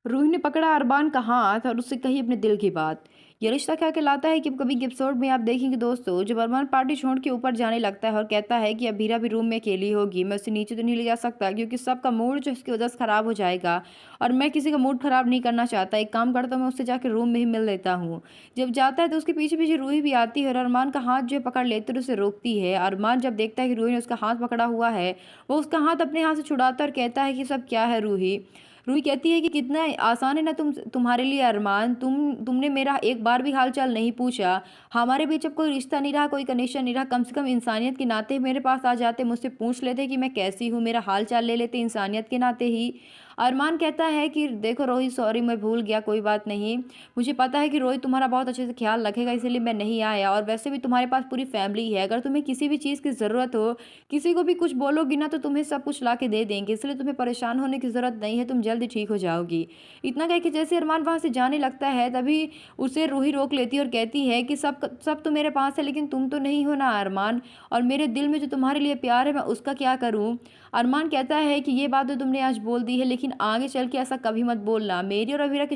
रूही ने पकड़ा अरबान का हाथ और उससे कही अपने दिल की बात। ये रिश्ता क्या कहलाता है कि कभी के एपिसोड में आप देखेंगे दोस्तों, जब अरमान पार्टी छोड़ के ऊपर जाने लगता है और कहता है कि अब हीरा भी रूम में अकेली होगी, मैं उसे नीचे तो नहीं ले जा सकता क्योंकि सबका मूड जो है इसकी वजह से खराब हो जाएगा। और मैं किसी का मूड खराब नहीं करना चाहता, एक काम करता हूँ मैं उससे जाकर रूम में ही मिल लेता हूँ। जब जाता है तो उसके पीछे पीछे रूही भी आती है और अरमान का हाथ जो है पकड़ लेते और उसे रोकती है। अरमान जब देखता है कि रूही ने उसका हाथ पकड़ा हुआ है, वो उसका हाथ अपने हाथ से छुड़ाता है और कहता है कि सब क्या है रूही। रूही कहती है कि कितना आसान है ना तुम्हारे लिए अरमान, तुमने मेरा एक बार भी हाल चाल नहीं पूछा। हमारे बीच अब कोई रिश्ता नहीं रहा, कोई कनेक्शन नहीं रहा, कम से कम इंसानियत के नाते मेरे पास आ जाते, मुझसे पूछ लेते कि मैं कैसी हूँ, मेरा हाल चाल ले लेते इंसानियत के नाते ही। अरमान कहता है कि देखो रोहित, सॉरी मैं भूल गया, कोई बात नहीं। मुझे पता है कि रोहित तुम्हारा बहुत अच्छे से ख्याल रखेगा, इसीलिए मैं नहीं आया, और वैसे भी तुम्हारे पास पूरी फैमिली है, अगर तुम्हें किसी भी चीज़ की ज़रूरत हो, किसी को भी कुछ बोलोगी ना तो तुम्हें सब कुछ ला के दे देंगे, इसलिए तुम्हें परेशान होने की ज़रूरत नहीं है, तुम जल्दी ठीक हो जाओगी। इतना कह के जैसे अरमान वहाँ से जाने लगता है, तभी उसे रूही रोक लेती है और कहती है कि सब तो मेरे पास है, लेकिन तुम तो नहीं हो ना अरमान, और मेरे दिल में जो तुम्हारे लिए प्यार है मैं उसका क्या करूँ। अरमान कहता है कि ये बात तो तुमने आज बोल दी है, लेकिन आगे चल के ऐसा कभी मत बोलना। मेरी और अभीरा की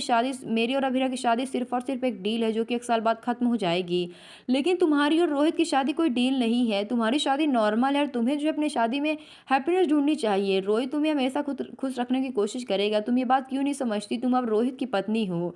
शादी सिर्फ और सिर्फ एक डील है जो कि 1 साल बाद खत्म हो जाएगी, लेकिन तुम्हारी और रोहित की शादी कोई डील नहीं है, तुम्हारी शादी नॉर्मल है और तुम्हें जो है अपनी शादी में हैप्पीनेस ढूंढनी चाहिए। रोहित तुम्हें हमेशा खुद खुश रखने की कोशिश करेगा, तुम ये बात क्यों नहीं समझती, तुम अब रोहित की पत्नी हो।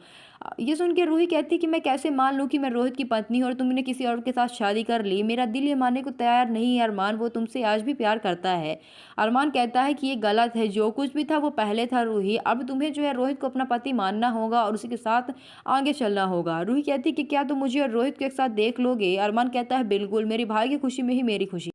ये सुन के रूही कहती कि मैं कैसे मान लूँ कि मैं रोहित की पत्नी हूँ और तुमने किसी और के साथ शादी कर ली, मेरा दिल ये मानने को तैयार नहीं है अरमान, वो तुमसे आज भी प्यार करता है। अरमान कहता है कि ये गलत है, जो कुछ भी था वो पहले था रूही, अब तुम्हें जो है रोहित को अपना पति मानना होगा और उसी के साथ आगे चलना होगा। रूही कहती कि क्या तुम मुझे और रोहित को एक साथ देख लोगे। अरमान कहता है बिल्कुल, मेरी भाई की खुशी में ही मेरी खुशी।